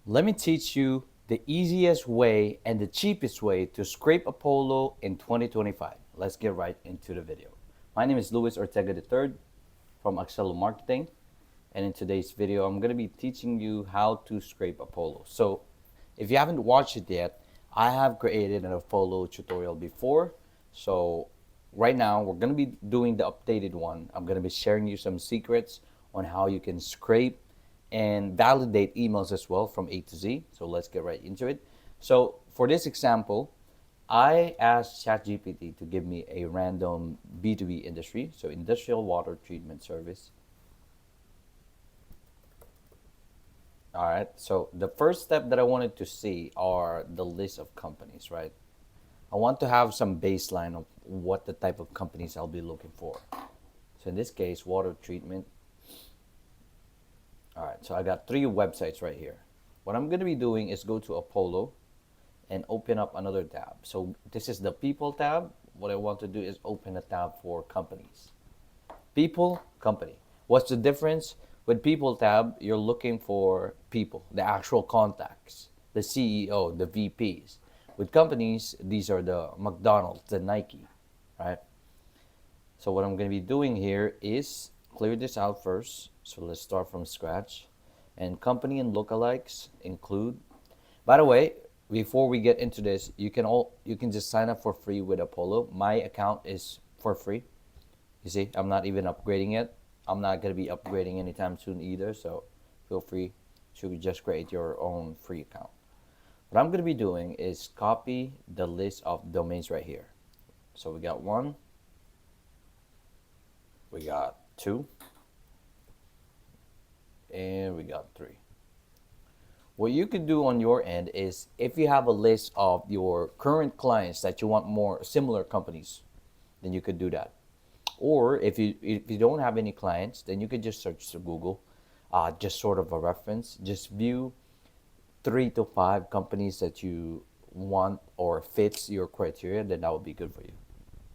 Let me teach you the easiest way and the cheapest way to scrape a polo in 2025. Let's get right into the video. My name is Luis Ortega III from Axelo Marketing, and in today's video, I'm going to be teaching you how to scrape a polo. So, if you haven't watched it yet, I have created a polo tutorial before. So, right now, we're going to be doing the updated one. I'm going to be sharing you some secrets on how you can scrape and validate emails as well from A to Z. So let's get right into it. So for this example, I asked ChatGPT to give me a random B2B industry, so industrial water treatment service. All right, so the first step that I wanted to see are the list of companies, right? I want to have some baseline of what the type of companies I'll be looking for. So in this case, water treatment. All right, so I got three websites right here. What I'm going to be doing is go to Apollo and open up another tab. So this is the people tab. What I want to do is open a tab for companies. People, company. What's the difference? With people tab, you're looking for people, the actual contacts, the CEO, the VPs. With companies, these are the McDonald's, the Nike, right? So what I'm going to be doing here is clear this out first. So let's start from scratch. And company and lookalikes include. By the way, before we get into this, you can just sign up for free with Apollo. My account is for free. You see, I'm not even upgrading it. I'm not going to be upgrading anytime soon either. So feel free to just create your own free account. What I'm going to be doing is copy the list of domains right here. So we got one, we got two, and we got three. What you could do on your end is if you have a list of your current clients that you want more similar companies, then you could do that. Or if you don't have any clients, then you could just search to Google, just sort of a reference. Just view 3 to 5 companies that you want or fits your criteria, then that would be good for you,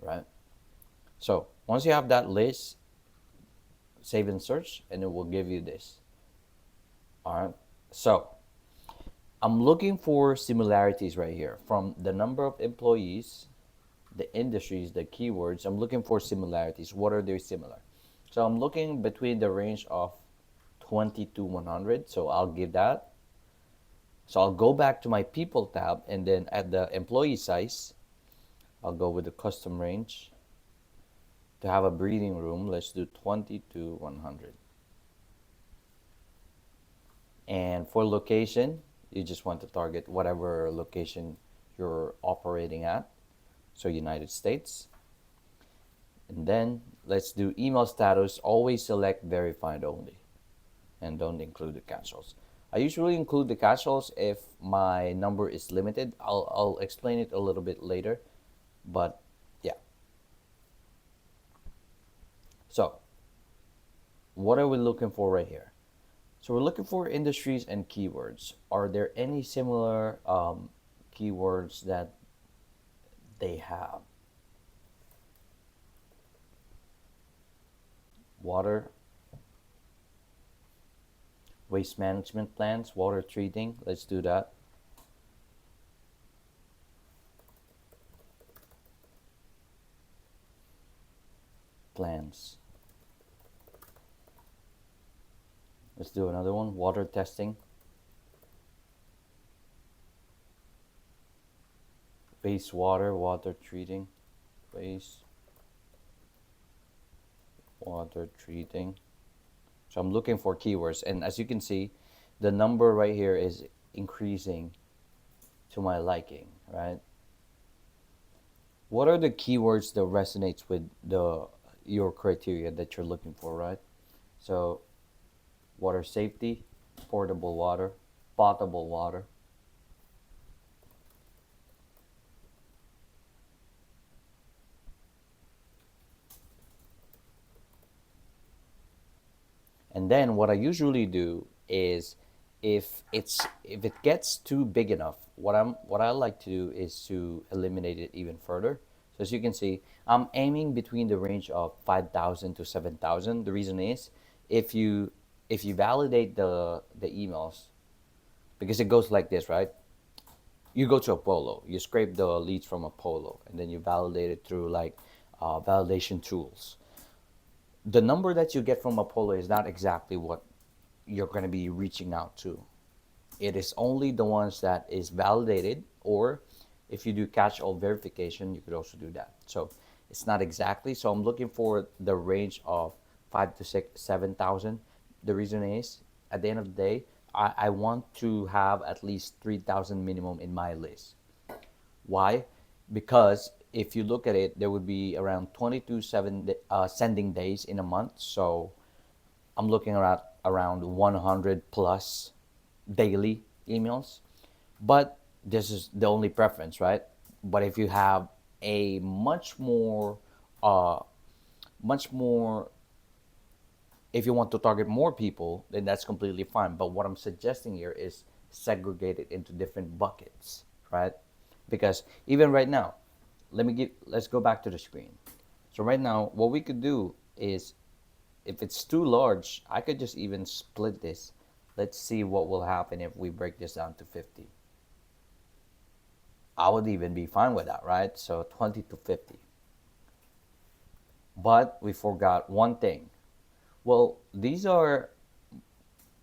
right? So once you have that list, save and search, and it will give you this. All right. So I'm looking for similarities right here from the number of employees, the industries, the keywords. I'm looking for similarities. What are they similar? So I'm looking between the range of 20 to 100. So I'll give that. So I'll go back to my people tab, and then at the employee size, I'll go with the custom range. To have a breathing room, let's do 20 to 100. And for location, you just want to target whatever location you're operating at. So United States. And then let's do email status. Always select verified only and don't include the casuals. I usually include the casuals if my number is limited. I'll explain it a little bit later, but yeah. So what are we looking for right here? So we're looking for industries and keywords. Are there any similar keywords that they have? Water, waste management plants, water treating. Let's do that. Plants. Let's do another one. Water testing. Wastewater, water treating. Waste water treating. So I'm looking for keywords, and as you can see, the number right here is increasing to my liking, right? What are the keywords that resonates with the your criteria that you're looking for, right? So water safety, portable water, potable water. And then what I usually do is if it gets too big enough, what I like to do is to eliminate it even further. So as you can see, I'm aiming between the range of 5,000 to 7,000. The reason is if you if you validate the emails because it goes like this, right? You go to Apollo, you scrape the leads from Apollo, and then you validate it through like validation tools. The number that you get from Apollo is not exactly what you're going to be reaching out to. It is only the ones that is validated, or if you do catch all verification, you could also do that. So it's not exactly. So I'm looking for the range of 5 to 7,000. The reason is, at the end of the day, I want to have at least 3,000 minimum in my list. Why? Because if you look at it, there would be around 22 sending days in a month. So I'm looking at around 100 plus daily emails. But this is the only preference, right? But if you have a uh, much more, if you want to target more people, then that's completely fine. But what I'm suggesting here is segregate it into different buckets, right? Because even right now, let's go back to the screen. So right now, what we could do is, if it's too large, I could just even split this. Let's see what will happen if we break this down to 50. I would even be fine with that, right? So 20 to 50. But we forgot one thing. Well, these are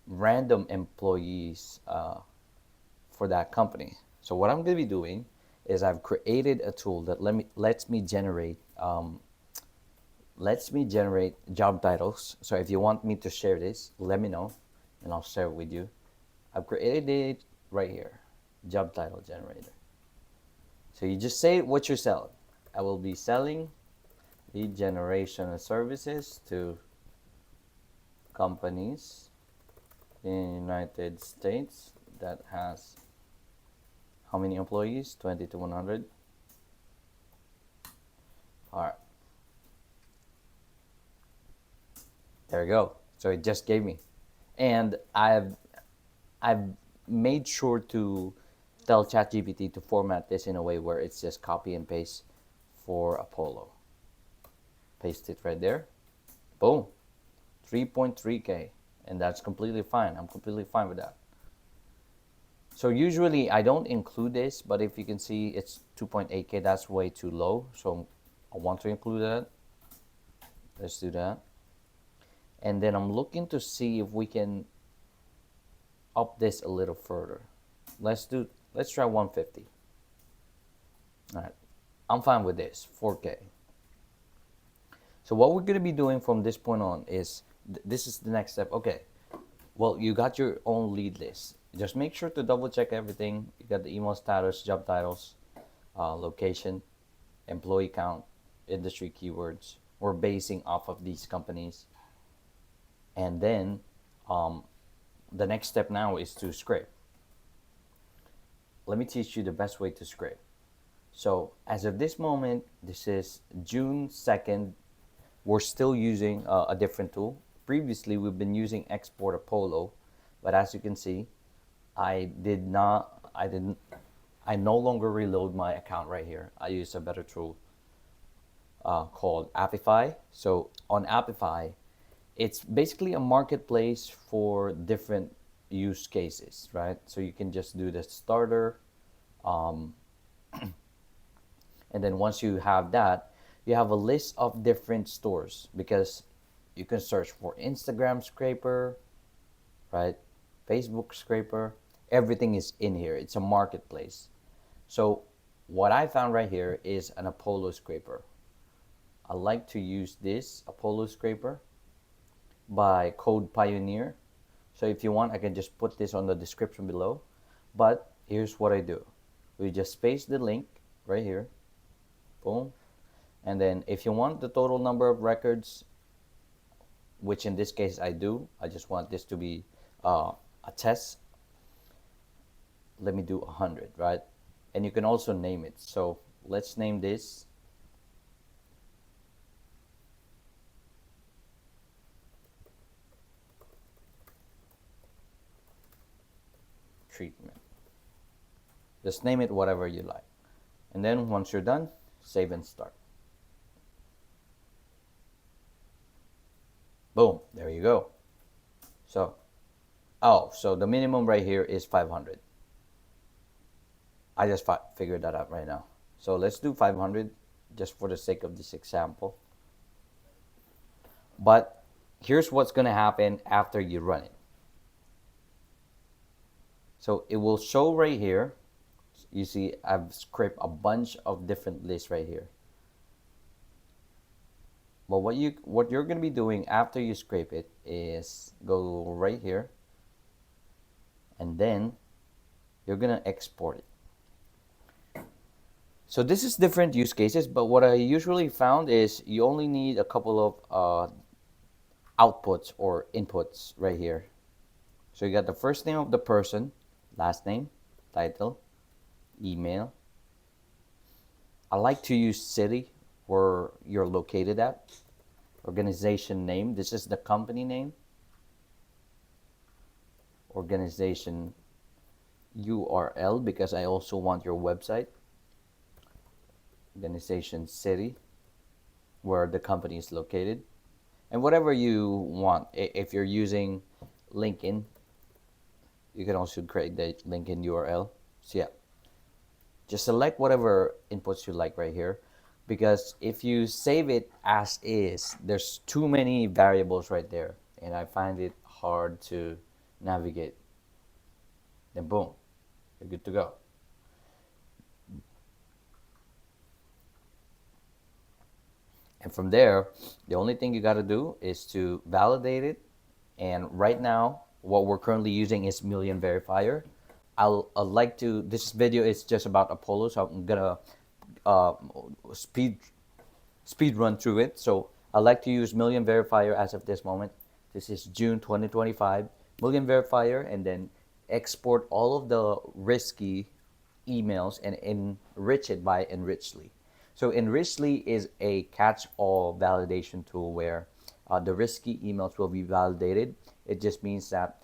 random employees for that company. So what I'm going to be doing is I've created a tool that lets me generate job titles. So if you want me to share this, let me know and I'll share it with you. I've created it right here, Job Title Generator. So you just say what you're selling. I will be selling lead generation services to companies in the United States that has how many employees? 20 to 100. All right. There you go. So it just gave me. And I've made sure to tell ChatGPT to format this in a way where it's just copy and paste for Apollo. Paste it right there. Boom. 3.3K. And that's completely fine. I'm completely fine with that. So usually I don't include this, but if you can see it's 2.8K, that's way too low. So I want to include that. Let's do that. And then I'm looking to see if we can up this a little further. Let's try 150. All right. I'm fine with this, 4K. So what we're going to be doing from this point on is, this is the next step. Okay, well, you got your own lead list. Just make sure to double check everything. You got the email status, job titles, location, employee count, industry keywords. We're basing off of these companies. And then the next step now is to scrape. Let me teach you the best way to scrape. So as of this moment, this is June 2nd. We're still using a different tool. Previously, we've been using Export Apollo, but as you can see, I no longer reload my account right here. I use a better tool called Apify. So on Apify, it's basically a marketplace for different use cases, right? So you can just do the starter, and then once you have that, you have a list of different stores, because you can search for Instagram scraper, right? Facebook scraper, everything is in here. It's a marketplace. So what I found right here is an Apollo scraper. I like to use this Apollo scraper by Code Pioneer. So if you want, I can just put this on the description below. But here's what I do. We just paste the link right here. Boom. And then if you want the total number of records, which in this case I do, I just want this to be a test. Let me do 100, right? And you can also name it. So let's name this treatment. Just name it whatever you like. And then once you're done, save and start. Boom, there you go. So Oh, so the minimum right here is 500. I just figured that out right now. So let's do 500 just for the sake of this example. But here's what's going to happen after you run it. So it will show right here. You see, I've scraped a bunch of different lists right here. But what you're going to be doing after you scrape it is go right here, and then you're going to export it. So this is different use cases, but what I usually found is you only need a couple of outputs or inputs right here. So you got the first name of the person, last name, title, email. I like to use city where you're located at, organization name, this is the company name, organization URL because I also want your website, organization city where the company is located, and whatever you want. If you're using LinkedIn, you can also create the LinkedIn URL. So yeah, just select whatever inputs you like right here, because if you save it as is, there's too many variables right there and I find it hard to navigate. Then boom, you're good to go. And from there, the only thing you got to do is to validate it. And right now, what we're currently using is Million Verifier. I'll like to, this video is just about Apollo, so I'm gonna uh, speed run through it. So I like to use Million Verifier as of this moment. This is June 2025. Million Verifier, and then export all of the risky emails and enrich it by Enrichly. So Enrichly is a catch-all validation tool where the risky emails will be validated. It just means that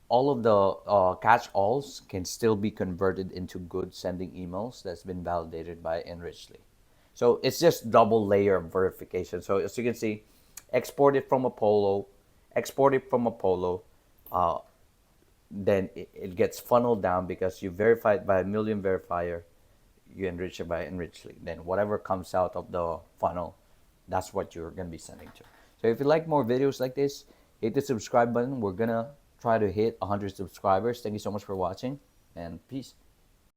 all of the catch-alls can still be converted into good sending emails that's been validated by Enrichly. So it's just double layer verification. So as you can see, export it from Apollo, export it from Apollo, uh, then it gets funneled down because you verify it by a Million Verifier, you enrich it by Enrichly. Then whatever comes out of the funnel, that's what you're going to be sending to. So if you like more videos like this, hit the subscribe button. We're going to try to hit 100 subscribers. Thank you so much for watching, and peace.